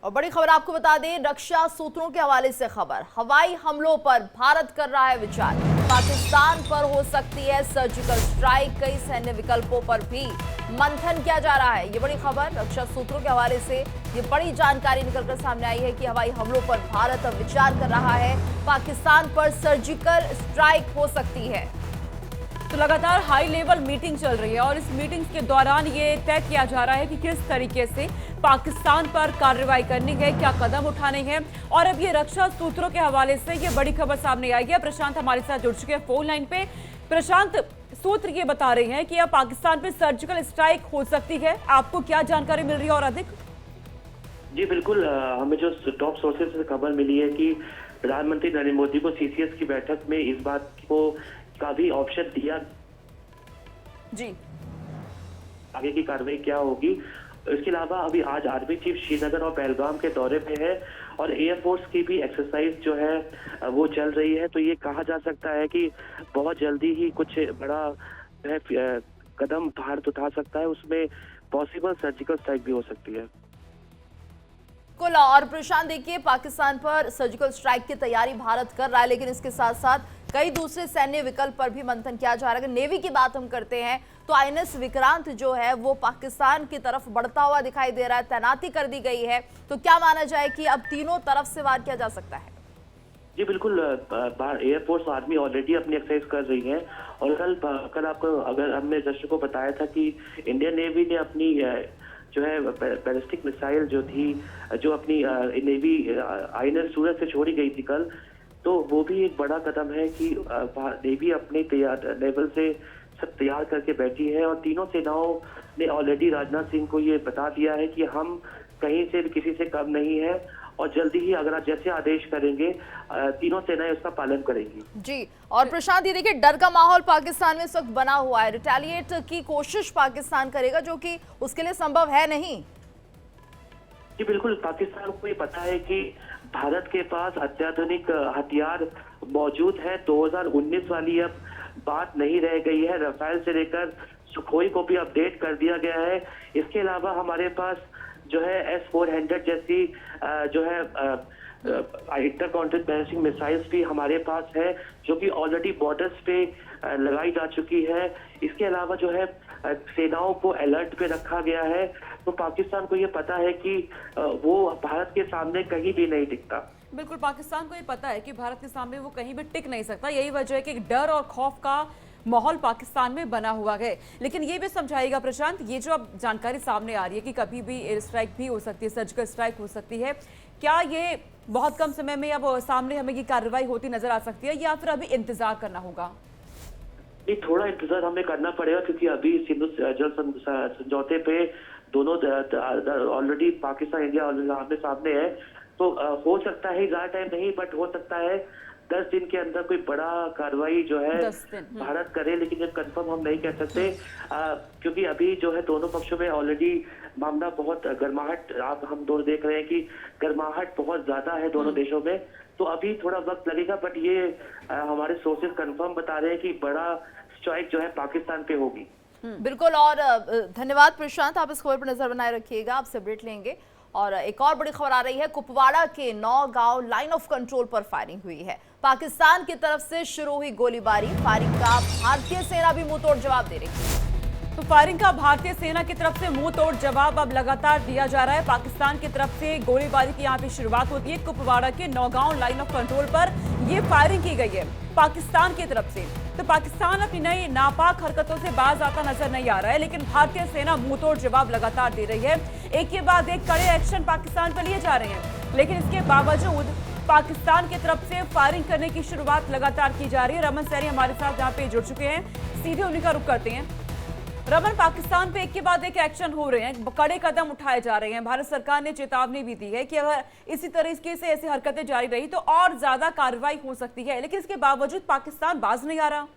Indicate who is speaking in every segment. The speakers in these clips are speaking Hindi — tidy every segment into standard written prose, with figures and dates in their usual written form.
Speaker 1: और बड़ी खबर आपको बता दें, रक्षा सूत्रों के हवाले से खबर, हवाई हमलों पर भारत कर रहा है विचार। पाकिस्तान पर हो सकती है सर्जिकल स्ट्राइक, कई सैन्य विकल्पों पर भी मंथन किया जा रहा है। ये बड़ी खबर रक्षा सूत्रों के हवाले से ये बड़ी जानकारी निकलकर सामने आई है कि हवाई हमलों पर भारत अब विचार कर रहा है, पाकिस्तान पर सर्जिकल स्ट्राइक हो सकती है।
Speaker 2: तो लगातार हाई लेवल मीटिंग चल रही है और इस मीटिंग के दौरान ये तय किया जा रहा है कि किस तरीके से पाकिस्तान पर कार्रवाई करनी है, क्या कदम उठाने हैं। और अब ये रक्षा सूत्रों के हवाले से ये बड़ी खबर सामने आई है। प्रशांत हमारे साथ जुड़ चुके हैं फोन लाइन पे। प्रशांत, सूत्र ये बता रहे हैं कि अब पाकिस्तान पे सर्जिकल स्ट्राइक हो सकती है, आपको क्या जानकारी मिल रही है और अधिक?
Speaker 3: जी बिल्कुल, हमें जो टॉप सोर्सेज से खबर मिली है कि प्रधानमंत्री नरेंद्र मोदी को सीसीएस की बैठक में इस बात को का भी ऑप्शन दिया
Speaker 2: जी
Speaker 3: आगे की कार्रवाई क्या होगी। इसके अलावा अभी आज आर्मी चीफ श्रीनगर और पहलगाम के दौरे पे है और एयरफोर्स की भी एक्सरसाइज जो है वो चल रही है। तो ये कहा जा सकता है कि बहुत जल्दी ही कुछ बड़ा जो है कदम भारत उठा सकता है, उसमें पॉसिबल सर्जिकल स्ट्राइक भी हो सकती है।
Speaker 1: और प्रशांत देखिए, पाकिस्तान पर सर्जिकल स्ट्राइक की तैयारी भारत कर रहा है, लेकिन इसके साथ साथ कई दूसरे सैन्य विकल्प पर भी मंथन किया जा रहा है। अगर नेवी की बात हम करते हैं तो आईएनएस विक्रांत जो है वो पाकिस्तान की तरफ बढ़ता हुआ दिखाई दे रहा है, तैनाती कर दी गई है। तो क्या माना जाए कि अब तीनों तरफ से वार किया जा सकता है?
Speaker 3: जी बिल्कुल, एयरफोर्स आर्मी ऑलरेडी अपनी एक्सरसाइज कर रही है और कल आपको अगर हमने दर्शकों को बताया था कि इंडियन नेवी ने अपनी जो है बैलिस्टिक मिसाइल जो थी, जो अपनी नेवी आईएनएस सूरज से छोड़ी गई थी कल, तो वो भी एक बड़ा कदम है कि नेवी अपने लेवल से सब तैयार करके बैठी है। और तीनों सेनाओं ने ऑलरेडी राजनाथ सिंह को ये बता दिया है कि हम कहीं से भी किसी से कम नहीं है और जल्दी ही अगर आप जैसे आदेश करेंगे तीनों सेनाएं उसका पालन करेंगी।
Speaker 1: जी, और प्रशांत ये देखिए, डर का माहौल पाकिस्तान में इस वक्त बना हुआ है, रिटेलिएट की कोशिश पाकिस्तान करेगा जो कि उसके लिए संभव है नहीं।
Speaker 3: जी बिल्कुल, पाकिस्तान को ये पता है कि भारत के पास अत्याधुनिक हथियार मौजूद है। 2019 वाली अब बात नहीं रह गई है, राफेल से लेकर सुखोई को भी अपडेट कर दिया गया है। इसके अलावा हमारे पास जो है S-400 जैसी जो है इंटरकॉन्टिनेंटल बैलिस्टिक मिसाइल्स भी हमारे पास है, जो कि ऑलरेडी बॉर्डर्स पे लगाई जा चुकी है। इसके अलावा जो है सेनाओं को अलर्ट पे रखा गया है। तो पाकिस्तान को ये पता है कि वो भारत के सामने कहीं भी नहीं टिकता।
Speaker 2: बिल्कुल, पाकिस्तान को ये पता है कि भारत के सामने वो कहीं भी टिक नहीं सकता। यही वजह है कि डर और खौफ का माहौल पाकिस्तान में बना हुआ है। लेकिन ये भी समझाइएगा प्रशांत, ये जो अब जानकारी सामने आ रही है कि कभी भी एयर स्ट्राइक भी हो सकती है, सर्जिकल स्ट्राइक हो सकती है, क्या ये बहुत कम समय में अब सामने हमें ये कार्रवाई होती नजर आ सकती है या फिर अभी इंतजार करना होगा?
Speaker 3: नहीं, थोड़ा इंतजार हमें करना पड़ेगा क्योंकि अभी सिंधु जल समझौते पे दोनों ऑलरेडी पाकिस्तान इंडिया आमने सामने है। तो हो सकता है ज्यादा टाइम नहीं, बट हो सकता है 10 दिन के अंदर कोई बड़ा कार्रवाई जो है भारत करे, लेकिन जब कंफर्म हम नहीं कह सकते क्योंकि अभी जो है दोनों पक्षों में ऑलरेडी मामला बहुत गर्माहट हम दोनों देख रहे हैं कि गर्माहट बहुत ज्यादा है दोनों देशों में। तो अभी थोड़ा वक्त लगेगा, बट ये हमारे सोर्सेज कंफर्म बता रहे हैं कि बड़ा स्ट्राइक जो है पाकिस्तान पे होगी।
Speaker 1: बिल्कुल, और धन्यवाद प्रशांत, आप इस खबर पर नजर बनाए रखिएगा, आपसे अपडेट लेंगे। और एक और बड़ी खबर आ रही है, कुपवाड़ा के नौगांव लाइन ऑफ कंट्रोल पर फायरिंग हुई है। पाकिस्तान की तरफ से शुरू हुई गोलीबारी, फायरिंग का भारतीय सेना भी मुंह तोड़ जवाब दे रही है।
Speaker 2: तो फायरिंग का भारतीय सेना की तरफ से मुंह तोड़ जवाब अब लगातार दिया जा रहा है। पाकिस्तान की तरफ से गोलीबारी की यहाँ पे शुरुआत होती है। कुपवाड़ा के नौगांव लाइन ऑफ कंट्रोल पर ये फायरिंग की गई है पाकिस्तान की तरफ से। तो पाकिस्तान अपनी नई नापाक हरकतों से बाज आता नजर नहीं आ रहा है, लेकिन भारतीय सेना मुंह तोड़ जवाब लगातार दे रही है। एक के बाद एक कड़े एक्शन पाकिस्तान पर लिए जा रहे हैं, लेकिन इसके बावजूद पाकिस्तान की तरफ से फायरिंग करने की शुरुआत लगातार की जा रही है। रमन सैनी हमारे साथ यहाँ पे जुड़ चुके हैं, सीधे उन्हीं का रुख करते हैं। रमन, पाकिस्तान पे एक के बाद एक एक्शन हो रहे हैं, कड़े कदम उठाए जा रहे हैं। भारत सरकार ने चेतावनी भी दी है कि अगर इसी तरीके से ऐसी हरकतें जारी रही तो और ज्यादा कार्रवाई हो सकती है, लेकिन इसके बावजूद पाकिस्तान बाज नहीं आ रहा।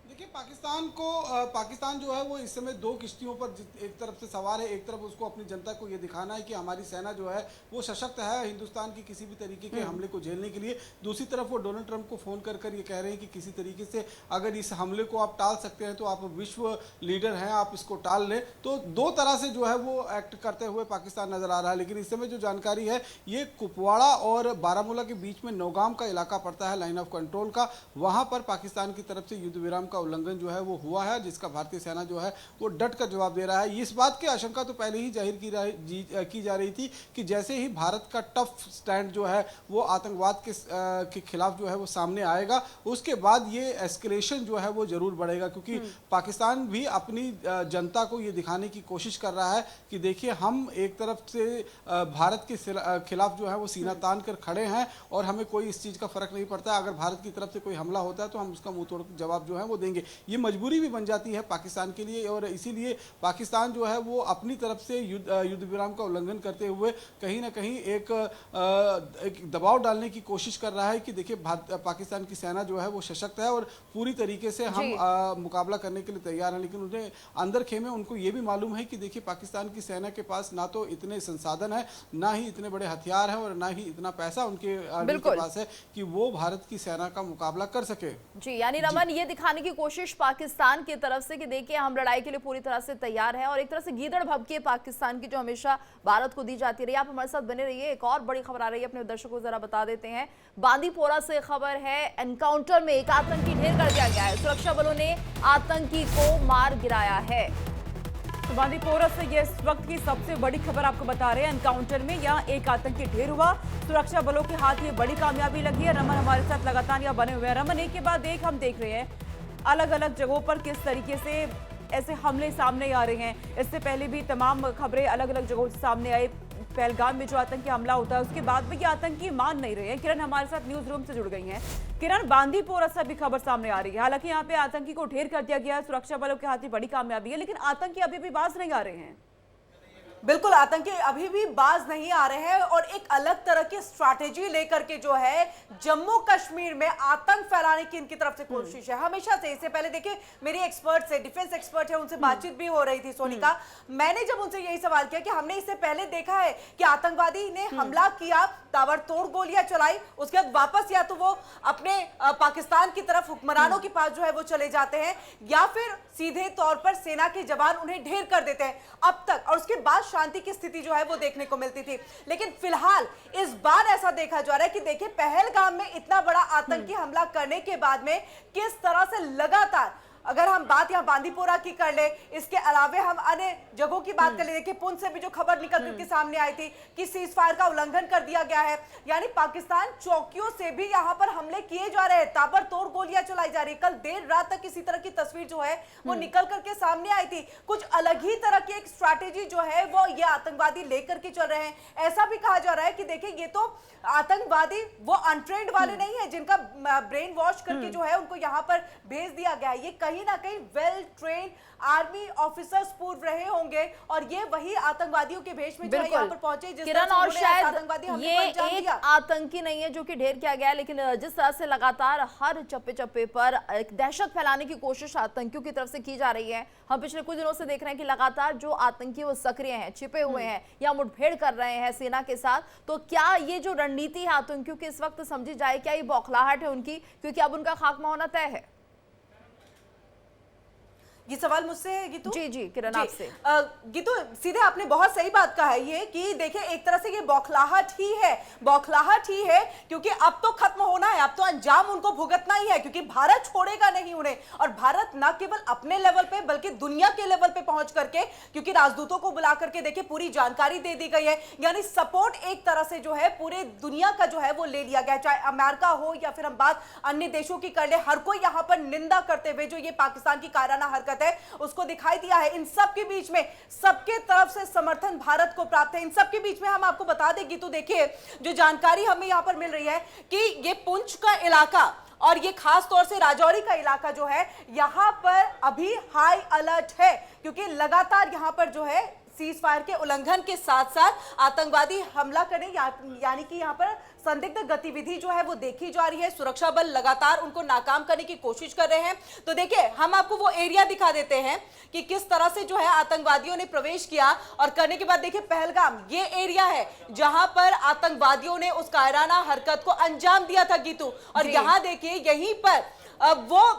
Speaker 4: देखिए, पाकिस्तान जो है वो इस समय दो किश्तियों पर एक तरफ से सवार है। एक तरफ उसको अपनी जनता को ये दिखाना है कि हमारी सेना जो है वो सशक्त है हिंदुस्तान की किसी भी तरीके के हमले को झेलने के लिए। दूसरी तरफ वो डोनाल्ड ट्रंप को फोन कर कर ये कह रहे हैं कि किसी तरीके से अगर इस हमले को आप टाल सकते हैं तो आप विश्व लीडर हैं, आप इसको टाल लें। तो दो तरह से जो है वो एक्ट करते हुए पाकिस्तान नजर आ रहा है। लेकिन इस समय जो जानकारी है ये कुपवाड़ा और बारामूला के बीच में नौगाम का इलाका पड़ता है, लाइन ऑफ कंट्रोल का। वहां पर पाकिस्तान की तरफ से युद्ध विराम का उल्लंघन जो है वो हुआ है, जिसका भारतीय सेना जो है वो डट कर जवाब दे रहा है। इस बात की आशंका तो पहले ही जाहिर की जा रही थी कि जैसे ही भारत का टफ स्टैंड जो है वो आतंकवाद के खिलाफ जो है वो सामने आएगा, उसके बाद ये एस्केलेशन जो है वो जरूर बढ़ेगा। क्योंकि पाकिस्तान भी अपनी जनता को ये दिखाने की कोशिश कर रहा है कि देखिए हम एक तरफ से भारत के खिलाफ जो है वो सीना तान कर खड़े हैं और हमें कोई इस चीज का फर्क नहीं पड़ता। अगर भारत की तरफ से कोई हमला होता है तो हम उसका मुंह तोड़ जवाब जो है वो देंगे। ये मजबूरी भी बन जाती है पाकिस्तान के लिए और इसीलिए पाकिस्तान जो है वो अपनी तरफ से युद्ध विराम का उल्लंघन करते हुए कहीं ना कहीं एक दबाव डालने की कोशिश कर रहा है कि देखिए पाकिस्तान की सेना जो है वो सशक्त है और पूरी तरीके से हम मुकाबला करने के लिए तैयार हैं। लेकिन उन्हें अंदर खेमे उनको ये भी मालूम है कि देखिए पाकिस्तान की सेना के पास ना तो इतने संसाधन है, ना ही इतने बड़े हथियार हैं और ना ही इतना पैसा उनके पास है कि वो भारत की सेना का मुकाबला कर सके।
Speaker 1: जी, यानी रमन ये दिखाने की कोशिश पाकिस्तान की तरफ से कि देखिए हम लड़ाई के लिए पूरी तरह से तैयार हैं और एक तरह से गीदड़ भभके पाकिस्तान की जो हमेशा भारत को दी जाती रही। आप हमारे साथ बने रहिए। एक और बड़ी खबर आ रही है, अपने दर्शकों को जरा बता देते हैं। बांदीपोरा से खबर है, एनकाउंटर में एक आतंकी ढेर कर दिया गया है। सुरक्षा बलों ने आतंकी को मार गिराया है।
Speaker 2: तो बांदीपोरा से ये इस वक्त की सबसे बड़ी खबर आपको बता रहे हैं। एनकाउंटर में यहाँ एक आतंकी ढेर हुआ, सुरक्षा बलों के हाथ ये बड़ी कामयाबी लगी है। रमन हमारे साथ लगातार यहाँ बने हुए हैं। रमन, एक के बाद एक हम देख रहे हैं अलग अलग जगहों पर किस तरीके से ऐसे हमले सामने आ रहे हैं। इससे पहले भी तमाम खबरें अलग अलग जगहों से सामने आई। पहलगाम में जो आतंकी हमला होता है उसके बाद भी ये आतंकी मान नहीं रहे हैं। किरण हमारे साथ न्यूज रूम से जुड़ गई हैं। किरण, बांदीपोरा से भी खबर सामने आ रही है। हालांकि यहाँ पे आतंकी को ढेर कर दिया गया है, सुरक्षा बलों के हाथ में बड़ी कामयाबी है, लेकिन आतंकी अभी भी बाज नहीं आ रहे हैं।
Speaker 5: बिल्कुल, आतंकी अभी भी बाज नहीं आ रहे हैं और एक अलग तरह की स्ट्रैटेजी लेकर के जो है जम्मू कश्मीर में आतंक फैलाने की इनकी तरफ से कोशिश है हमेशा से। इससे पहले देखिए मेरी एक्सपर्ट से, डिफेंस एक्सपर्ट है, उनसे बातचीत भी हो रही थी सोनिका। मैंने जब उनसे यही सवाल किया कि हमने इससे पहले देखा है कि आतंकवादी ने हमला किया, ताबड़तोड़ गोलियां चलाई, उसके बाद वापस या तो वो अपने पाकिस्तान की तरफ हुक्मरानों के पास जो है वो चले जाते हैं या फिर सीधे तौर पर सेना के जवान उन्हें ढेर कर देते हैं अब तक, और उसके बाद शांति की स्थिति जो है वो देखने को मिलती थी। लेकिन फिलहाल इस बार ऐसा देखा जा रहा है कि देखिए पहलगाम में इतना बड़ा आतंकी हमला करने के बाद में किस तरह से लगातार, अगर हम बात यहाँ बांदीपोरा की कर ले, इसके अलावे हम अन्य जगहों की बात कर ले, देखिए पुंछ से भी जो खबर निकल कर के सामने आई थी कि सीज फायर का उल्लंघन कर दिया गया है। यानी पाकिस्तान चौकियों से भी यहाँ पर हमले किए जा रहे हैं, ताबड़तोड़ गोलियां चलाई जा रही है। कल देर रात तक इसी तरह की तस्वीर जो है वो निकल करके सामने आई थी। कुछ अलग ही तरह की एक स्ट्रैटेजी जो है वो ये आतंकवादी लेकर के चल रहे हैं। ऐसा भी कहा जा रहा है कि देखिए ये तो आतंकवादी वो अनट्रेंड वाले नहीं है जिनका ब्रेन वॉश करके जो है उनको यहाँ पर भेज दिया गया है। ये कहीं ना कहीं वेल ट्रेन्ड आर्मी ऑफिसर्स पूर्व रहे होंगे और ये वही आतंकवादियों के भेष में जो है यहाँ पर पहुंचे।
Speaker 1: किरण, और शायद ये एक आतंकी नहीं है जो कि ढेर किया गया है, लेकिन जिस तरह से लगातार हर चप्पे चप्पे पर एक दहशत फैलाने की कोशिश आतंकियों की तरफ से की जा रही है। हम पिछले कुछ दिनों से देख रहे हैं कि लगातार जो आतंकी वो सक्रिय हैं, छिपे हुए हैं या मुठभेड़ कर रहे हैं सेना के साथ। तो क्या ये जो रणनीति है आतंकियों की इस वक्त समझी जाए, क्या ये बौखलाहट है उनकी, क्योंकि अब उनका खात्मा होना तय है?
Speaker 5: ये सवाल मुझसे है गीतू?
Speaker 1: जी जी किरण, आपसे।
Speaker 5: गीतू, सीधे आपने बहुत सही बात कहा है ये कि देखिए एक तरह से ये बौखलाहट ही है क्योंकि अब तो खत्म होना है, अब तो अंजाम उनको भुगतना ही है, क्योंकि भारत छोड़ेगा नहीं उन्हें। और भारत न केवल अपने लेवल पे बल्कि दुनिया के लेवल पे पहुंच करके, क्योंकि राजदूतों को बुला करके देखिए पूरी जानकारी दे दी गई है, यानी सपोर्ट एक तरह से जो है पूरे दुनिया का जो है वो ले लिया गया, चाहे अमेरिका हो या फिर हम बात अन्य देशों की कर ले। हर कोई यहाँ पर निंदा करते हुए जो ये पाकिस्तान की कायराना हरकत है उसको दिखाई दिया है। इन सब के बीच में सबके तरफ से समर्थन भारत को प्राप्त है। इन सब के बीच में हम आपको बता दें कि तो देखिए जो जानकारी हमें यहां पर मिल रही है कि ये पुंछ का इलाका और ये खास तौर से राजौरी का इलाका जो है यहां पर अभी हाई अलर्ट है, क्योंकि लगातार यहां पर जो है सीज फायर के उल्लंघन के साथ साथ आतंकवादी हमला करने यानी कि यहाँ पर संदिग्ध गतिविधि जो है वो देखी जा रही है। सुरक्षा बल लगातार उनको नाकाम करने की कोशिश कर रहे हैं। तो देखिए, हम आपको वो एरिया दिखा देते हैं कि किस तरह से जो है आतंकवादियों ने प्रवेश किया और करने के बाद देखिए पहलगाम ये एरिया है जहां पर आतंकवादियों ने उस कायराना हरकत को अंजाम दिया था गीतू। और यहाँ देखिए यहीं पर वो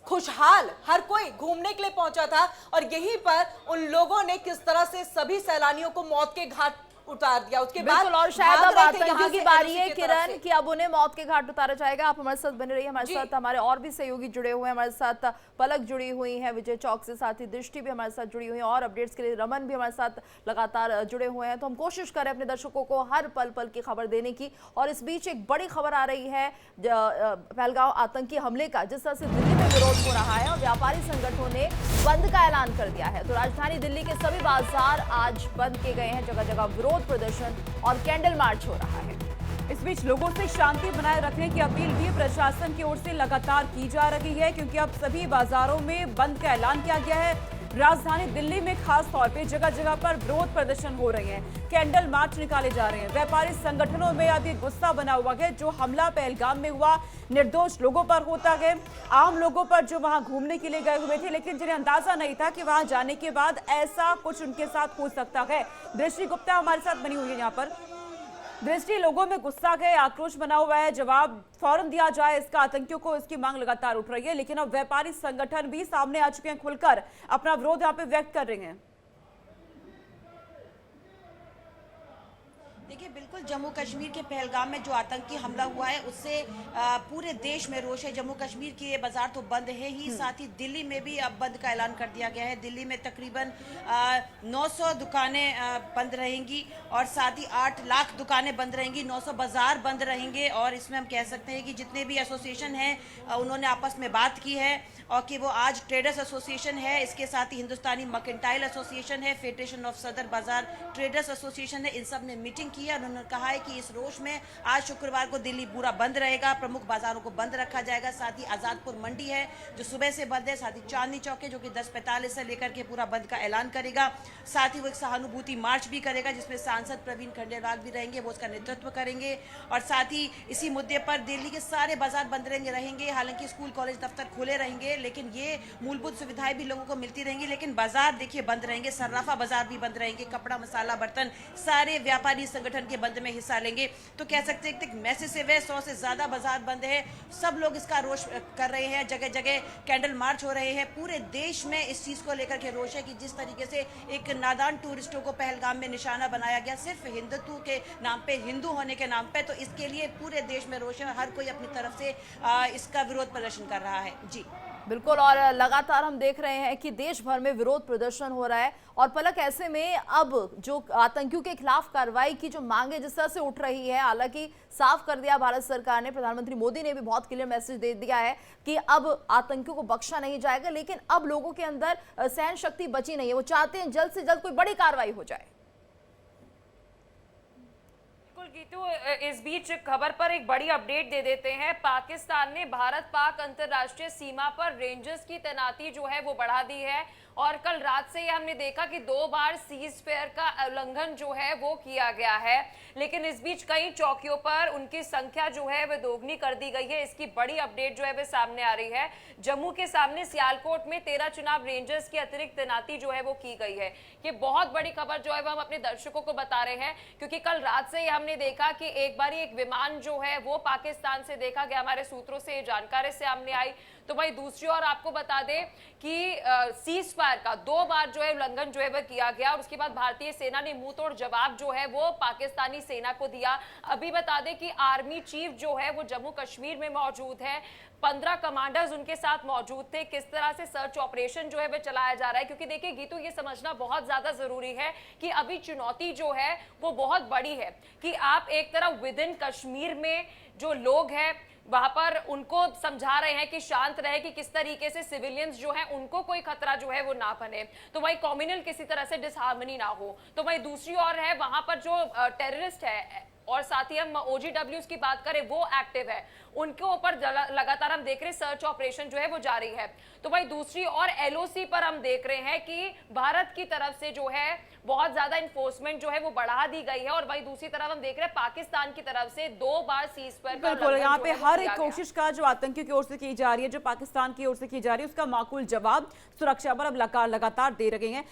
Speaker 5: खुशहाल हर कोई घूमने के लिए पहुंचा था और यहीं पर उन लोगों ने किस तरह से सभी सैलानियों को मौत के घाट उतार दिया। उसके बाद
Speaker 1: बिल्कुल, और शायद अब आतंकियों की बारी है किरण
Speaker 5: कि
Speaker 1: कि अब उन्हें मौत के घाट उतारा जाएगा। आप हमारे साथ बने रहिए, हमारे साथ हमारे और भी सहयोगी जुड़े हुए हैं, हमारे साथ पलक जुड़ी हुई है विजय चौक से, साथ ही दृष्टि भी हमारे साथ जुड़ी हुई है और अपडेट्स के लिए रमन भी हमारे साथ लगातार जुड़े हुए हैं। तो हम कोशिश करें अपने दर्शकों को हर पल पल की खबर देने की। और इस बीच एक बड़ी खबर आ रही है पहलगाम आतंकी हमले का, जिस तरह से दिल्ली में विरोध हो रहा है और व्यापारी संगठनों ने बंद का ऐलान कर दिया है। तो राजधानी दिल्ली के सभी बाजार आज बंद किए गए हैं, जगह जगह विरोध प्रदर्शन और कैंडल मार्च हो रहा है।
Speaker 2: इस बीच लोगों से शांति बनाए रखने की अपील भी प्रशासन की ओर से लगातार की जा रही है, क्योंकि अब सभी बाजारों में बंद का ऐलान किया गया है। राजधानी दिल्ली में खास तौर पे जगह जगह पर विरोध प्रदर्शन हो रहे हैं, कैंडल मार्च निकाले जा रहे हैं। व्यापारी संगठनों में अब ये गुस्सा बना हुआ है, जो हमला पहलगाम में हुआ निर्दोष लोगों पर होता है, आम लोगों पर जो वहां घूमने के लिए गए हुए थे, लेकिन जिन्हें अंदाजा नहीं था कि वहां जाने के बाद ऐसा कुछ उनके साथ हो सकता है। दृष्टि गुप्ता हमारे साथ बनी हुई है यहाँ पर। दृष्टि, लोगों में गुस्सा है, आक्रोश बना हुआ है, जवाब फौरन दिया जाए इसका आतंकियों को, इसकी मांग लगातार उठ रही है। लेकिन अब व्यापारी संगठन भी सामने आ चुके हैं, खुलकर अपना विरोध यहाँ पे व्यक्त कर रहे हैं।
Speaker 6: देखिए, बिल्कुल जम्मू कश्मीर के पहलगाम में जो आतंकी हमला हुआ है उससे पूरे देश में रोष है। जम्मू कश्मीर के ये बाजार तो बंद है ही, साथ ही दिल्ली में भी अब बंद का ऐलान कर दिया गया है। दिल्ली में तकरीबन 900 दुकानें बंद रहेंगी और साथ ही 8 लाख दुकानें बंद रहेंगी, 900 बाजार बंद रहेंगे। और इसमें हम कह सकते हैं कि जितने भी एसोसिएशन हैं उन्होंने आपस में बात की है और कि वो आज ट्रेडर्स एसोसिएशन है, इसके साथ ही हिंदुस्तानी मर्केंटाइल एसोसिएशन है, फेडरेशन ऑफ सदर बाजार ट्रेडर्स एसोसिएशन है, इन सब ने मीटिंग की है। उन्होंने कहा है कि इस रोष में आज शुक्रवार को दिल्ली पूरा बंद रहेगा, प्रमुख बाजारों को बंद रखा जाएगा। साथ ही आजादपुर मंडी है जो सुबह से बंद है, साथ ही चांदनी चौक है जो कि 10:45 से लेकर के पूरा बंद का ऐलान करेगा। साथ ही वो एक सहानुभूति मार्च भी करेगा जिसमें सांसद प्रवीण खंडेलवाल भी रहेंगे, वो उसका नेतृत्व करेंगे। और साथ ही इसी मुद्दे पर दिल्ली के सारे बाजार बंद रहेंगे। हालांकि स्कूल कॉलेज दफ्तर खुले रहेंगे, लेकिन ये मूलभूत सुविधाएं भी लोगों को मिलती रहेंगी, लेकिन बाजार देखिए बंद रहेंगे। सर्राफा बाजार भी बंद रहेंगे, कपड़ा मसाला बर्तन सारे व्यापारी संगठन के बंद में हिस्सा लेंगे। तो कह सकते हैं कि मैसेज है, 100 से ज्यादा बाजार बंद है, सब लोग इसका रोष कर रहे हैं, जगह जगह कैंडल मार्च हो रहे हैं। पूरे देश में इस चीज को लेकर के रोष है कि जिस तरीके से एक नादान टूरिस्टों को पहलगाम में निशाना बनाया गया सिर्फ हिंदुत्व के नाम पे, हिंदू होने के नाम पे, तो इसके लिए पूरे देश में रोष है, हर कोई अपनी तरफ से इसका विरोध प्रदर्शन कर रहा है। जी
Speaker 1: बिल्कुल, और लगातार हम देख रहे हैं कि देश भर में विरोध प्रदर्शन हो रहा है। और पलक, ऐसे में अब जो आतंकियों के खिलाफ कार्रवाई की जो मांगे जिस तरह से उठ रही है, हालांकि साफ कर दिया भारत सरकार ने, प्रधानमंत्री मोदी ने भी बहुत क्लियर मैसेज दे दिया है कि अब आतंकियों को बख्शा नहीं जाएगा, लेकिन अब लोगों के अंदर सहन शक्ति बची नहीं है, वो चाहते हैं जल्द से जल्द कोई बड़ी कार्रवाई हो जाए।
Speaker 7: गीतू, इस बीच खबर पर एक बड़ी अपडेट दे देते हैं। पाकिस्तान ने भारत पाक अंतरराष्ट्रीय सीमा पर रेंजर्स की तैनाती जो है वो बढ़ा दी है और कल रात से ये हमने देखा कि 2 बार सीज फायर का उल्लंघन जो है वो किया गया है, लेकिन इस बीच कई चौकियों पर उनकी संख्या जो है वह दोगुनी कर दी गई है। इसकी बड़ी अपडेट जो है वह सामने आ रही है। जम्मू के सामने सियालकोट में 13 चुनाव रेंजर्स की अतिरिक्त तैनाती जो है वो की गई है। ये बहुत बड़ी खबर जो है वो हम अपने दर्शकों को बता रहे हैं, क्योंकि कल रात से हमने देखा कि एक बारी एक विमान जो है वो पाकिस्तान से देखा गया, हमारे सूत्रों से जानकारी सामने आई। तो भाई दूसरी ओर आपको बता दें कि सीज फायर का 2 बार जो है उल्लंघन जो है वह किया गया और उसके बाद भारतीय सेना ने मुंह तोड़ जवाब जो है वो पाकिस्तानी सेना को दिया। अभी बता दें कि आर्मी चीफ जो है वो जम्मू कश्मीर में मौजूद है, 15 कमांडर्स उनके साथ मौजूद थे। किस तरह से सर्च ऑपरेशन जो है वह चलाया जा रहा है, क्योंकि देखिए गीतू, ये समझना बहुत ज्यादा जरूरी है कि अभी चुनौती जो है वो बहुत बड़ी है कि आप एक तरफ विद इन कश्मीर में जो लोग हैं वहां पर उनको समझा रहे हैं कि शांत रहे, कि किस तरीके से सिविलियंस जो हैं उनको कोई खतरा जो है वो ना बने, तो वही कम्युनल किसी तरह से डिसहार्मनी ना हो। तो वही दूसरी ओर है वहां पर जो टेररिस्ट है और साथ ही हम OGWs की बात करें वो एक्टिव है, उनके ऊपर लगातार हम देख रहे हैं सर्च ऑपरेशन जो है वो जारी है। तो वही दूसरी और LOC पर हम देख रहे हैं कि भारत की तरफ से जो है बहुत ज्यादा इन्फोर्समेंट जो है वो बढ़ा दी गई है, और वही दूसरी तरफ हम देख रहे हैं पाकिस्तान की तरफ से 2 बार सीज़फायर का
Speaker 2: बिल्कुल, यहाँ पे हर एक
Speaker 7: किया गया।
Speaker 2: कोशिश का जो आतंकियों की ओर से की जा रही है, जो पाकिस्तान की ओर से की जा रही है, उसका माकूल जवाब सुरक्षा पर अब लगातार दे रहे हैं।